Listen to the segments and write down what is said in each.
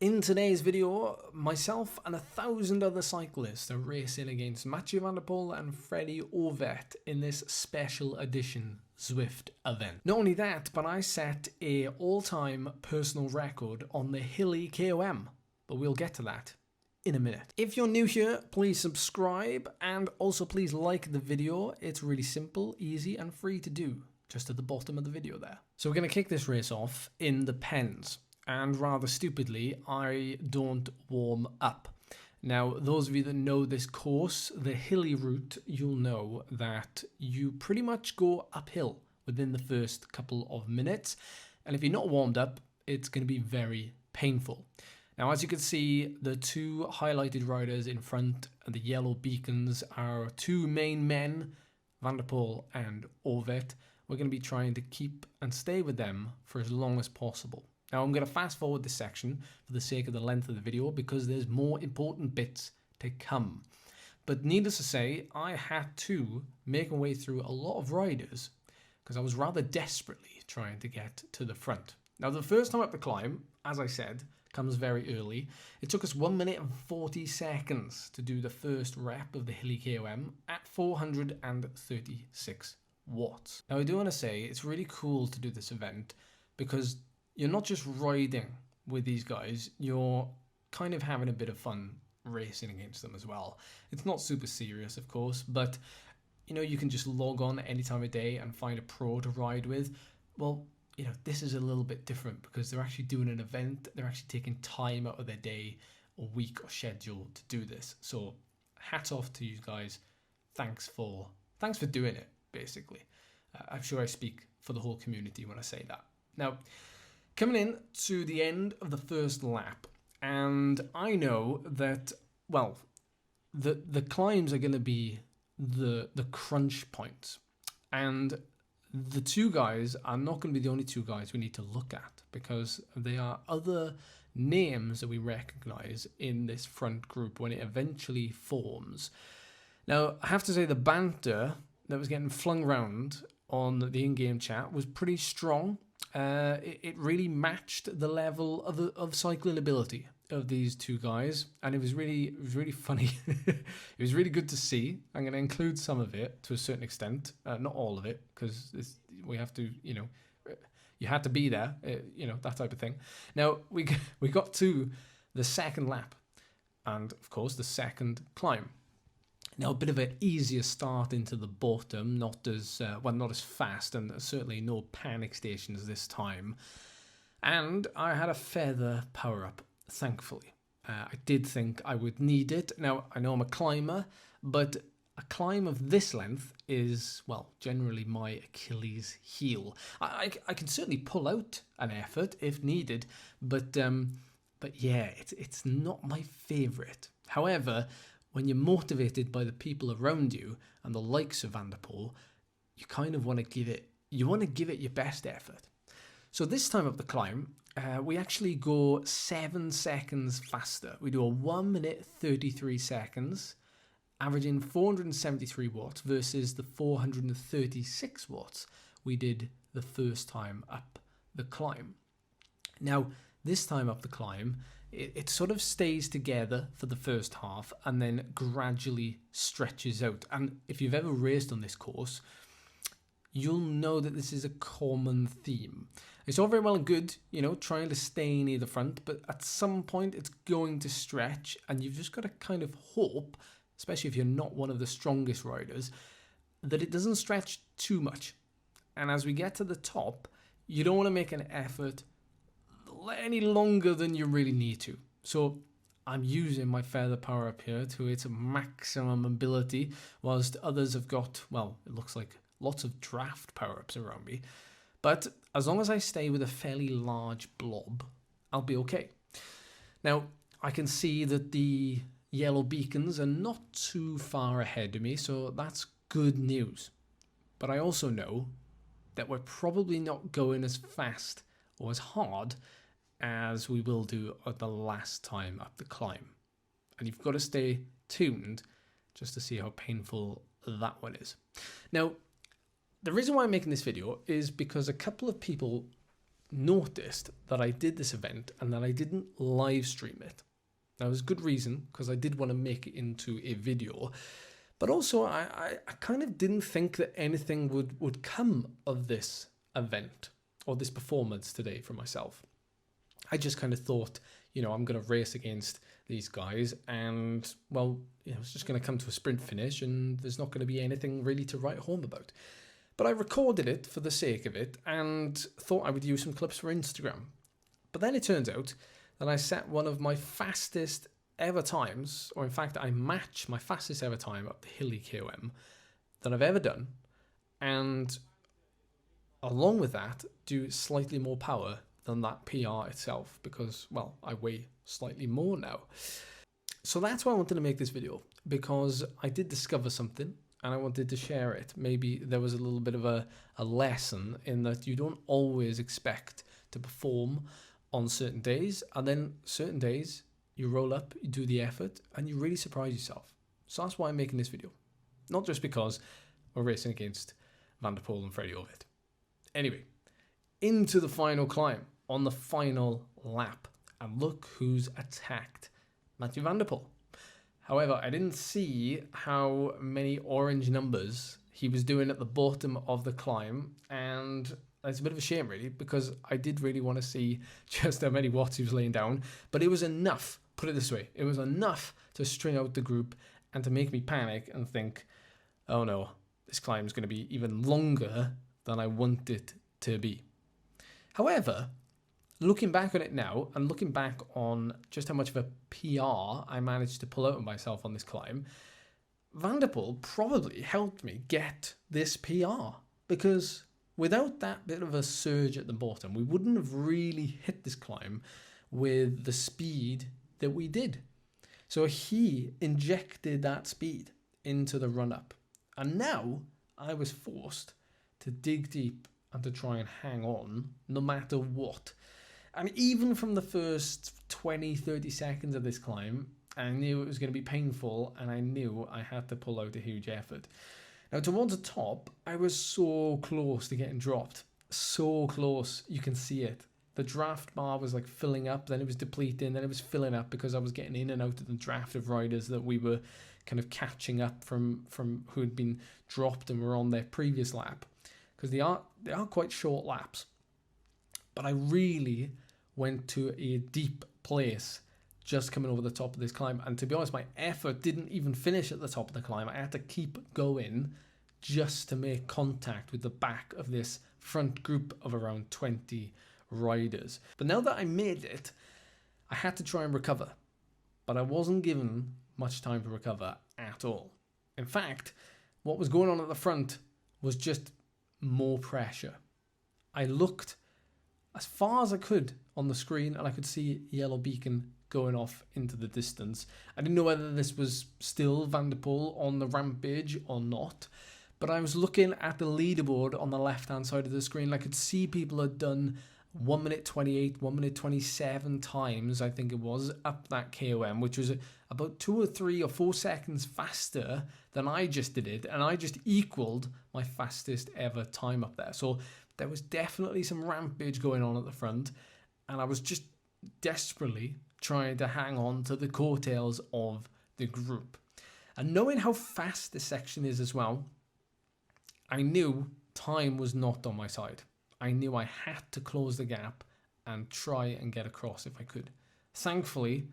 In today's video, myself and 1,000 other cyclists are racing against Mathieu van der Poel and Freddie Orvet in this special edition Zwift event. Not only that, but I set a all-time personal record on the hilly KOM, but we'll get to that in a minute. If you're new here, please subscribe and also please like the video. It's really simple, easy and free to do, just at the bottom of the video there. So we're going to kick this race off in the pens. And rather stupidly, I don't warm up. Now, those of you that know this course, the hilly route, you'll know that you pretty much go uphill within the first couple of minutes. And if you're not warmed up, it's going to be very painful. Now, as you can see, the two highlighted riders in front, the yellow beacons, are two main men, Van der Poel and Orvet. We're going to be trying to keep and stay with them for as long as possible. Now I'm going to fast forward this section for the sake of the length of the video because there's more important bits to come. But needless to say, I had to make my way through a lot of riders because I was rather desperately trying to get to the front. Now the first time up the climb, as I said, comes very early. It took us 1 minute and 40 seconds to do the first rep of the hilly KOM at 436 watts. Now I do want to say it's really cool to do this event because you're not just riding with these guys, you're kind of having a bit of fun racing against them as well. It's not super serious, of course, but you know, you can just log on any time of day and find a pro to ride with. Well, you know, this is a little bit different because they're actually doing an event. They're actually taking time out of their day or week or schedule to do this. So hats off to you guys. Thanks for doing it, basically. I'm sure I speak for the whole community when I say that. Now, coming in to the end of the first lap, and I know that, well, the climbs are going to be the crunch points, and the two guys are not going to be the only two guys we need to look at because there are other names that we recognize in this front group when it eventually forms. Now, I have to say the banter that was getting flung around on the in-game chat was pretty strong. It really matched the level of cycling ability of these two guys, and it was really funny. It was really good to see. I'm going to include some of it to a certain extent, not all of it, because we have to, you know, you had to be there, you know, that type of thing. Now we got to the second lap, and of course the second climb. Now, a bit of an easier start into the bottom, not as fast, and certainly no panic stations this time. And I had a feather power-up, thankfully. I did think I would need it. Now, I know I'm a climber, but a climb of this length is, well, generally my Achilles heel. I can certainly pull out an effort if needed, but yeah, it's not my favourite. However, when you're motivated by the people around you and the likes of Van der Poel, you kind of want to give it your best effort. So this time up the climb, we actually go 7 seconds faster. We do a 1 minute 33 seconds, averaging 473 watts versus the 436 watts we did the first time up the climb. Now, this time up the climb, it sort of stays together for the first half and then gradually stretches out. And if you've ever raced on this course, you'll know that this is a common theme. It's all very well and good, you know, trying to stay near the front, but at some point it's going to stretch, and you've just got to kind of hope, especially if you're not one of the strongest riders, that it doesn't stretch too much. And as we get to the top, you don't want to make an effort any longer than you really need to. So I'm using my feather power up here to its maximum ability, whilst others have got, well, it looks like lots of draft power-ups around me. But as long as I stay with a fairly large blob, I'll be okay. Now, I can see that the yellow beacons are not too far ahead of me, so that's good news. But I also know that we're probably not going as fast or as hard as we will do at the last time up the climb. And you've got to stay tuned just to see how painful that one is. Now, the reason why I'm making this video is because a couple of people noticed that I did this event and that I didn't live stream it. Now, there's good reason, because I did want to make it into a video, but also I kind of didn't think that anything would come of this event or this performance today for myself. I just kind of thought, I'm going to race against these guys and, well, it's just going to come to a sprint finish and there's not going to be anything really to write home about. But I recorded it for the sake of it and thought I would use some clips for Instagram. But then it turns out that I set one of my fastest ever times, or in fact I match my fastest ever time up the hilly KOM that I've ever done, and along with that do slightly more power than that PR itself, because, well, I weigh slightly more now. So that's why I wanted to make this video, because I did discover something and I wanted to share it. Maybe there was a little bit of a lesson in that you don't always expect to perform on certain days, and then certain days you roll up, you do the effort, and you really surprise yourself. So that's why I'm making this video. Not just because we're racing against Van der Poel and Freddie Ovid. Anyway, into the final climb on the final lap. And look who's attacked Mathieu van der Poel. However, I didn't see how many orange numbers he was doing at the bottom of the climb, and it's a bit of a shame really, because I did really want to see just how many watts he was laying down, but it was enough, put it this way, it was enough to string out the group and to make me panic and think, oh no, this climb is going to be even longer than I want it to be. However, looking back on it now, and looking back on just how much of a PR I managed to pull out of myself on this climb, Van der Poel probably helped me get this PR, because without that bit of a surge at the bottom, we wouldn't have really hit this climb with the speed that we did. So he injected that speed into the run-up. And now I was forced to dig deep and to try and hang on no matter what. And even from the first 20, 30 seconds of this climb, I knew it was going to be painful and I knew I had to pull out a huge effort. Now, towards the top, I was so close to getting dropped. So close, you can see it. The draft bar was like filling up, then it was depleting, then it was filling up because I was getting in and out of the draft of riders that we were kind of catching up from who had been dropped and were on their previous lap. Because they are quite short laps. But I really went to a deep place just coming over the top of this climb. And to be honest, my effort didn't even finish at the top of the climb. I had to keep going just to make contact with the back of this front group of around 20 riders. But now that I made it, I had to try and recover. But I wasn't given much time to recover at all. In fact, what was going on at the front was just more pressure. I looked as far as I could on the screen and I could see a yellow beacon going off into the distance. I didn't know whether this was still Van der Poel on the rampage or not, but I was looking at the leaderboard on the left hand side of the screen. I could see people had done 1 minute 28, 1 minute 27 times, I think it was, up that KOM, which was about 2 or 3 or 4 seconds faster than I just did it, and I just equaled my fastest ever time up there. So there was definitely some rampage going on at the front, and I was just desperately trying to hang on to the coattails of the group. And knowing how fast this section is as well, I knew time was not on my side. I knew I had to close the gap and try and get across if I could. Thankfully,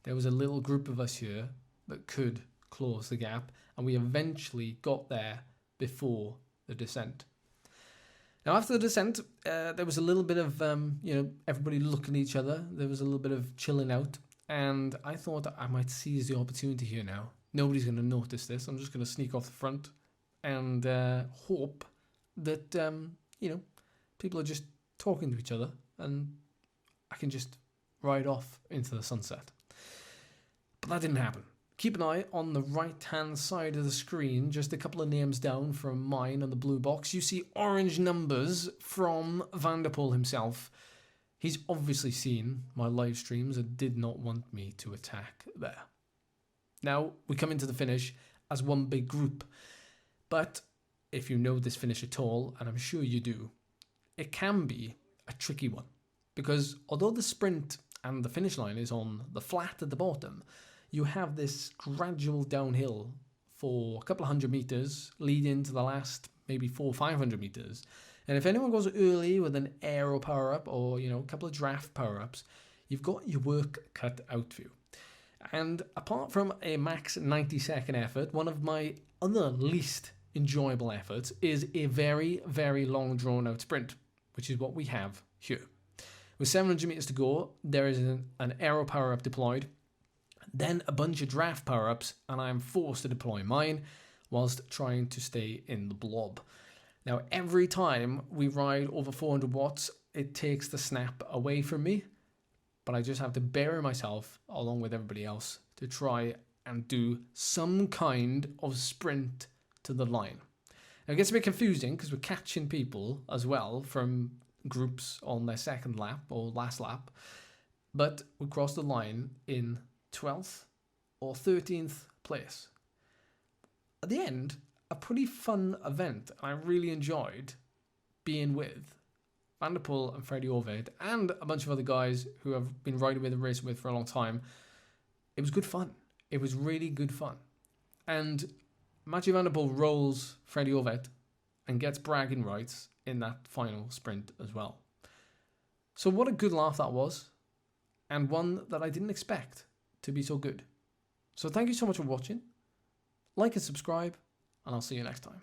there was a little group of us here that could close the gap, and we eventually got there before the descent. Now, after the descent, there was a little bit of, everybody looking at each other. There was a little bit of chilling out, and I thought I might seize the opportunity here now. Nobody's going to notice this. I'm just going to sneak off the front and hope that, people are just talking to each other and I can just ride off into the sunset. But that didn't happen. Keep an eye on the right-hand side of the screen, just a couple of names down from mine on the blue box. You see orange numbers from Van der Poel himself. He's obviously seen my live streams and did not want me to attack there. Now, we come into the finish as one big group. But if you know this finish at all, and I'm sure you do, it can be a tricky one, because although the sprint and the finish line is on the flat at the bottom, you have this gradual downhill for a couple of 100 meters leading to the last maybe 400 or 500 meters. And if anyone goes early with an aero power up or, you know, a couple of draft power ups, you've got your work cut out for you. And apart from a max 90-second effort, one of my other least enjoyable efforts is a very, very long drawn out sprint, which is what we have here. With 700 meters to go, there is an aero power up deployed, then a bunch of draft power ups, and I'm forced to deploy mine whilst trying to stay in the blob. Now, every time we ride over 400 watts, it takes the snap away from me, but I just have to bury myself along with everybody else to try and do some kind of sprint to the line. Now, it gets a bit confusing because we're catching people as well from groups on their second lap or last lap, but we crossed the line in 12th or 13th place. At the end, a pretty fun event, and I really enjoyed being with Van der Poel and Freddie Oved and a bunch of other guys who I've been riding with and racing with for a long time. It was good fun. It was really good fun. And Mathieu Van der Poel rolls Freddie Oved and gets bragging rights in that final sprint as well. So what a good laugh that was, and one that I didn't expect to be so good. So thank you so much for watching. Like and subscribe, and I'll see you next time.